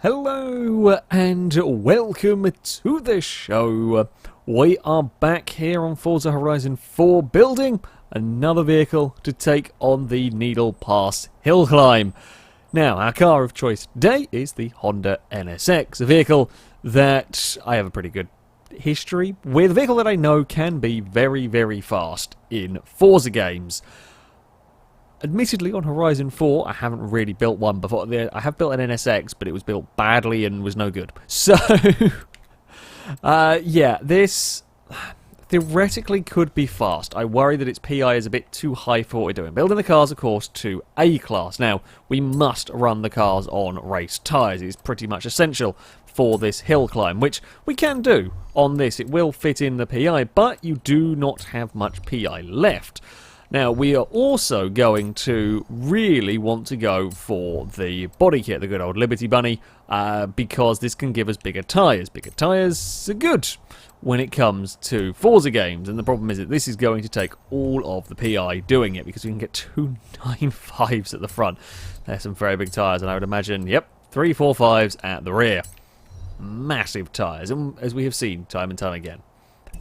Hello and welcome to the show. We are back here on Forza Horizon 4 building another vehicle to take on the Needle Pass hill climb. Now, our car of choice today is the Honda NSX, a vehicle that I have a pretty good history with, a vehicle that I know can be very, very fast in Forza games. Admittedly, on Horizon 4, I haven't really built one before. I have built an NSX, but it was built badly and was no good. So, yeah, this theoretically could be fast. I worry that its PI is a bit too high for what we're doing. Building the cars, of course, to A class. Now, we must run the cars on race tyres. It's pretty much essential for this hill climb, which we can do on this. It will fit in the PI, but you do not have much PI left. Now, we are also going to really want to go for the body kit, the good old Liberty Bunny, because this can give us bigger tyres. Bigger tyres are good when it comes to Forza games, and the problem is that this is going to take all of the PI doing it, because we can get two 9.5s at the front. There's some very big tyres, and I would imagine, yep, 3 4.5s at the rear. Massive tyres, and as we have seen time and time again,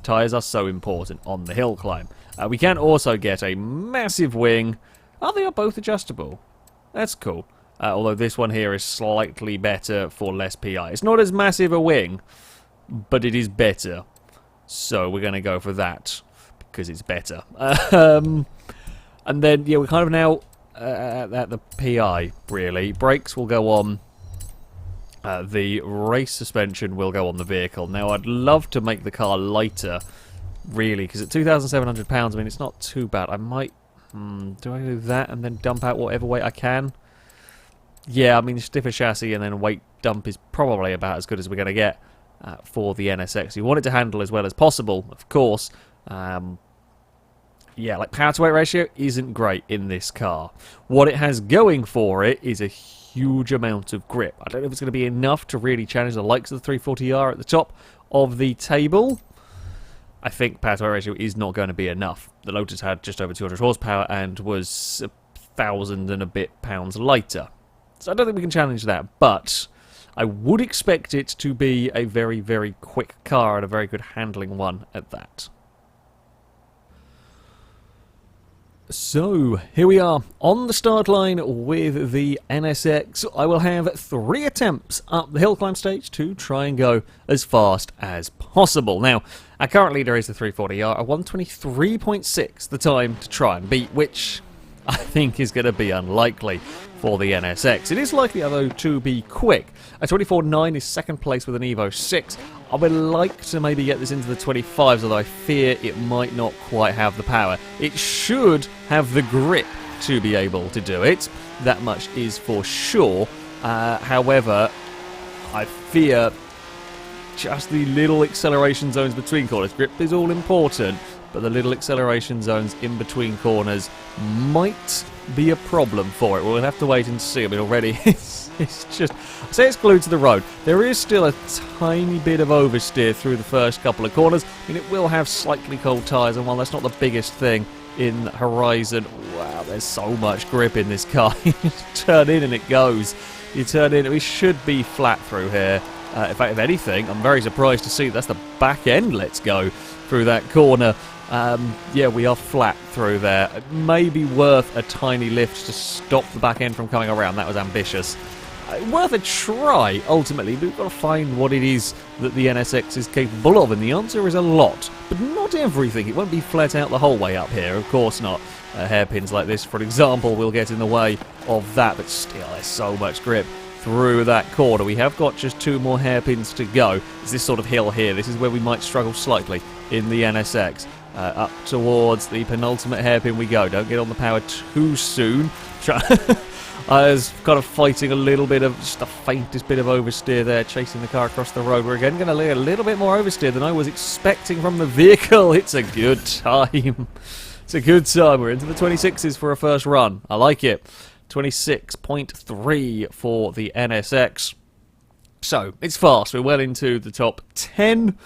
tyres are so important on the hill climb. We can also get a massive wing. Oh, they are both adjustable. That's cool. Although this one here is slightly better for less PI. It's not as massive a wing, but it is better. So we're going to go for that, because it's better. And then, yeah, we're kind of now at the PI, really. Brakes will go on. The race suspension will go on the vehicle. Now, I'd love to make the car lighter, really, because at £2,700, I mean, it's not too bad. I might... do I do that and then dump out whatever weight I can? Yeah, I mean, stiffer chassis and then weight dump is probably about as good as we're going to get for the NSX. You want it to handle as well as possible, of course. Yeah, like power to weight ratio isn't great in this car. What it has going for it is a huge amount of grip. I don't know if it's going to be enough to really challenge the likes of the 340R at the top of the table. I think power to weight ratio is not going to be enough. The Lotus had just over 200 horsepower and was 1,000 and a bit pounds lighter. So I don't think we can challenge that, but I would expect it to be a very, very quick car and a very good handling one at that. So, here we are on the start line with the NSX. I will have 3 attempts up the hill climb stage to try and go as fast as possible. Now, our current leader is the 340R, a 123.6 the time to try and beat, which I think is going to be unlikely for the NSX. It is likely, though, to be quick. A 24.9 is second place with an Evo 6. I would like to maybe get this into the 25s, although I fear it might not quite have the power. It should have the grip to be able to do it. That much is for sure. However, I fear just the little acceleration zones between corners. Grip is all important, but the little acceleration zones in between corners might be a problem for it. We'll have to wait and see. I mean, already it's just... I say it's glued to the road. There is still a tiny bit of oversteer through the first couple of corners. I mean, it will have slightly cold tyres, and while that's not the biggest thing in Horizon, wow, there's so much grip in this car. You turn in and it goes. You turn in, we should be flat through here. In fact, if anything, I'm very surprised to see that's the back end. Let's go through that corner. Yeah, we are flat through there. It may be worth a tiny lift to stop the back end from coming around. That was ambitious. Worth a try, ultimately. We've got to find what it is that the NSX is capable of, and the answer is a lot, but not everything. It won't be flat out the whole way up here, of course not. Hairpins like this, for example, will get in the way of that, but still, there's so much grip through that corner. We have got just 2 more hairpins to go. It's this sort of hill here. This is where we might struggle slightly in the NSX. Up towards the penultimate hairpin we go. Don't get on the power too soon. I was kind of fighting a little bit of, just the faintest bit of oversteer there, chasing the car across the road. We're again going to lay a little bit more oversteer than I was expecting from the vehicle. It's a good time. It's a good time. We're into the 26s for a first run. I like it. 26.3 for the NSX. So, it's fast. We're well into the top 10.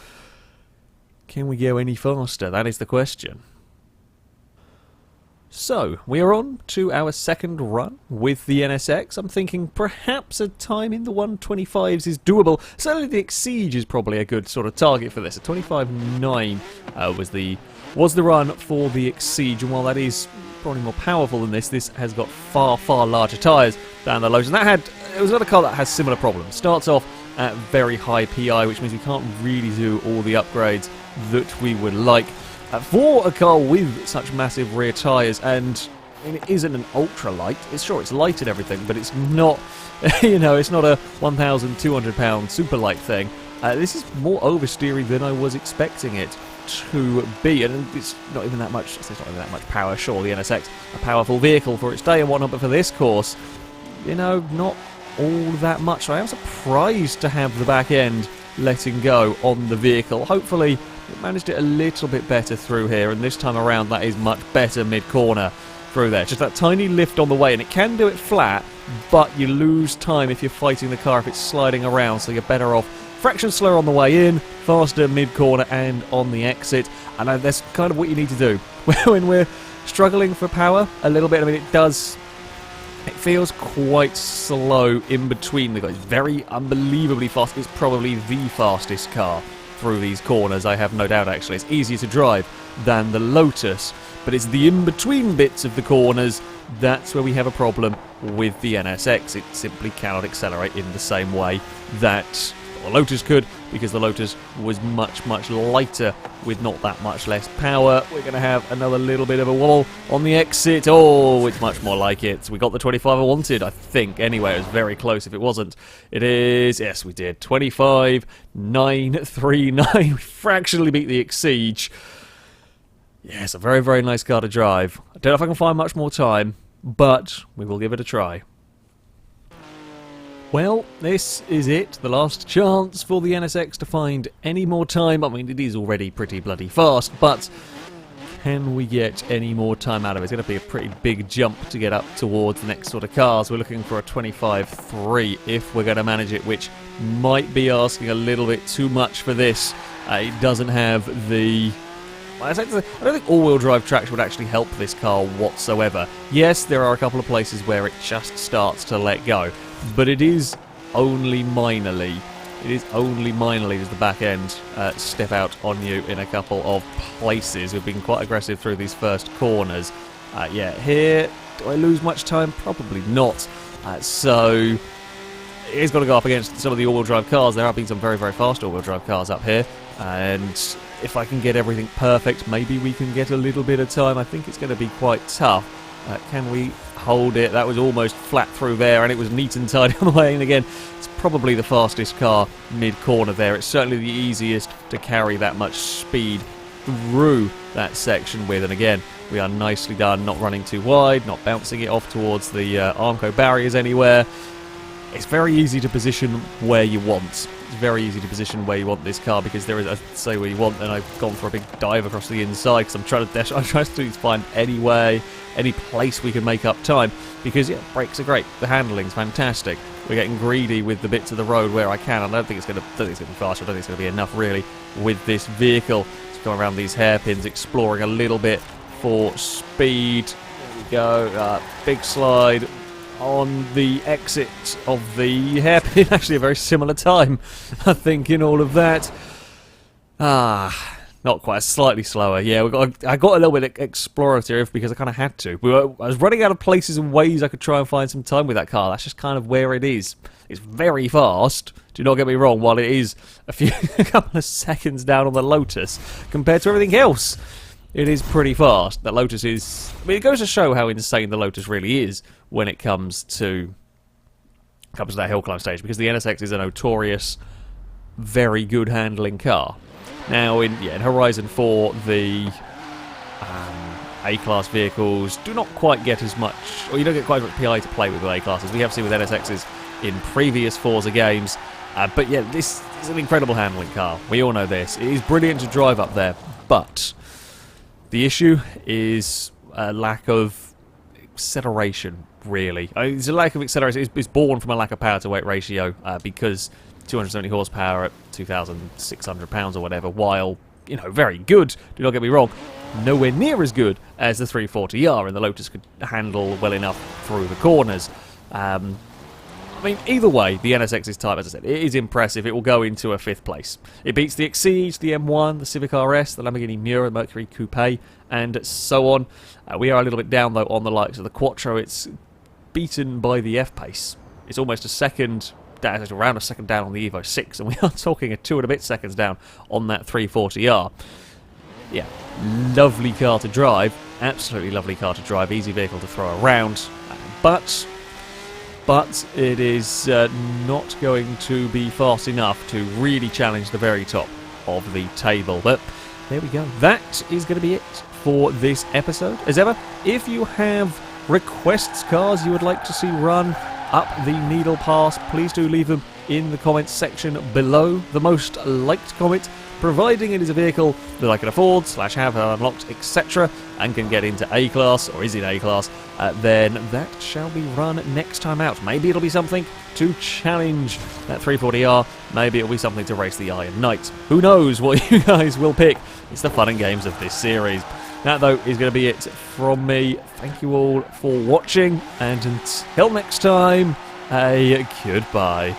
Can we go any faster? That is the question. So, we are on to our second run with the NSX. I'm thinking perhaps a time in the 125s is doable. Certainly the Exige is probably a good sort of target for this. A 25.9 was the run for the Exige, and while that is probably more powerful than this has got far, far larger tyres than the Lotus. And it was another car that has similar problems. Starts off at very high PI, which means we can't really do all the upgrades that we would like. For a car with such massive rear tyres, and it isn't an ultra light, it's light and everything, but it's not, it's not a 1,200 pound super light thing. This is more oversteery than I was expecting it to be, and it's not even that much. It's not even that much power. Sure, the NSX, a powerful vehicle for its day and whatnot, but for this course, not all that much. I am surprised to have the back end letting go on the vehicle. Hopefully it managed it a little bit better through here, and this time around that is much better mid-corner through there. Just that tiny lift on the way, and it can do it flat, but you lose time if you're fighting the car if it's sliding around, so you're better off fraction slower on the way in, faster mid-corner and on the exit. And that's kind of what you need to do when we're struggling for power a little bit. I mean, it feels quite slow in between the guys. Very unbelievably fast. It's probably the fastest car through these corners, I have no doubt. Actually, it's easier to drive than the Lotus, but it's the in-between bits of the corners that's where we have a problem with the NSX. It simply cannot accelerate in the same way that the Lotus could, because the Lotus was much, much lighter with not that much less power. We're going to have another little bit of a wobble on the exit. Oh, it's much more like it. We got the 25 I wanted, I think. Anyway, it was very close if it wasn't. It is, yes, we did. 25.939. We fractionally beat the Exige. Yes, a very, very nice car to drive. I don't know if I can find much more time, but we will give it a try. Well, this is it, the last chance for the NSX to find any more time. I mean, it is already pretty bloody fast, but can we get any more time out of it? It's going to be a pretty big jump to get up towards the next sort of cars. We're looking for a 25.3 if we're going to manage it, which might be asking a little bit too much for this. It doesn't have the... I don't think all-wheel drive traction would actually help this car whatsoever. Yes, there are a couple of places where it just starts to let go, but it is only minorly. It is only minorly does the back end step out on you in a couple of places. We've been quite aggressive through these first corners. Yeah, here, do I lose much time? Probably not. So it's got to go up against some of the all-wheel drive cars. There have been some very, very fast all-wheel drive cars up here, and if I can get everything perfect, maybe we can get a little bit of time. I think it's going to be quite tough. Can we hold it? That was almost flat through there, and it was neat and tidy on the way in again. It's probably the fastest car mid-corner there. It's certainly the easiest to carry that much speed through that section with, and again, we are nicely done, not running too wide, not bouncing it off towards the Armco barriers anywhere. It's very easy to position where you want. It's very easy to position where you want this car, because there is a say where you want, and I've gone for a big dive across the inside because I'm trying to find any way, any place we can make up time, because yeah, brakes are great, the handling's fantastic. We're getting greedy with the bits of the road where I can. I don't think it's going to be fast. I don't think it's going to be enough really with this vehicle. Just going around these hairpins, exploring a little bit for speed. There we go. Big slide on the exit of the hairpin. Actually, a very similar time, I think, in all of that. Not quite, slightly slower. Yeah, I got a little bit explorative because I kind of had to. I was running out of places and ways I could try and find some time with that car. That's just kind of where it is. It's very fast, do not get me wrong, while it is a couple of seconds down on the Lotus compared to everything else. It is pretty fast. That Lotus is... I mean, it goes to show how insane the Lotus really is when it comes to that hill climb stage, because the NSX is a notorious, very good handling car. Now, in Horizon 4, the A-Class vehicles do not quite get as much, or you don't get quite as much PI to play with A-Classes. We have seen with NSXs in previous Forza games, but yeah, this is an incredible handling car. We all know this. It is brilliant to drive up there, but the issue is a lack of acceleration, really. It's a lack of acceleration. It's born from a lack of power to weight ratio, because 270 horsepower at 2,600 pounds or whatever, while very good, do not get me wrong. Nowhere near as good as the 340R, and the Lotus could handle well enough through the corners. I mean, either way, the NSX's type, as I said, it is impressive. It will go into a 5th place. It beats the Exige, the M1, the Civic RS, the Lamborghini Miura, the Mercury Coupe, and so on. We are a little bit down, though, on the likes of the Quattro. It's beaten by the F-Pace. It's almost a second down, it's around a second down on the Evo 6, and we are talking a 2 and a bit seconds down on that 340R. Yeah, lovely car to drive, absolutely lovely car to drive, easy vehicle to throw around, but it is not going to be fast enough to really challenge the very top of the table. But there we go, that is going to be it for this episode. As ever, if you have requests, cars you would like to see run up the Needle Pass, please do leave them in the comments section below. The most liked comment, providing it is a vehicle that I can afford, / have unlocked, etc., and can get into A-Class, or is in A-Class, then that shall be run next time out. Maybe it'll be something to challenge that 340R, maybe it'll be something to race the Iron Knight. Who knows what you guys will pick? It's the fun and games of this series. That, though, is going to be it from me. Thank you all for watching, and until next time, a goodbye.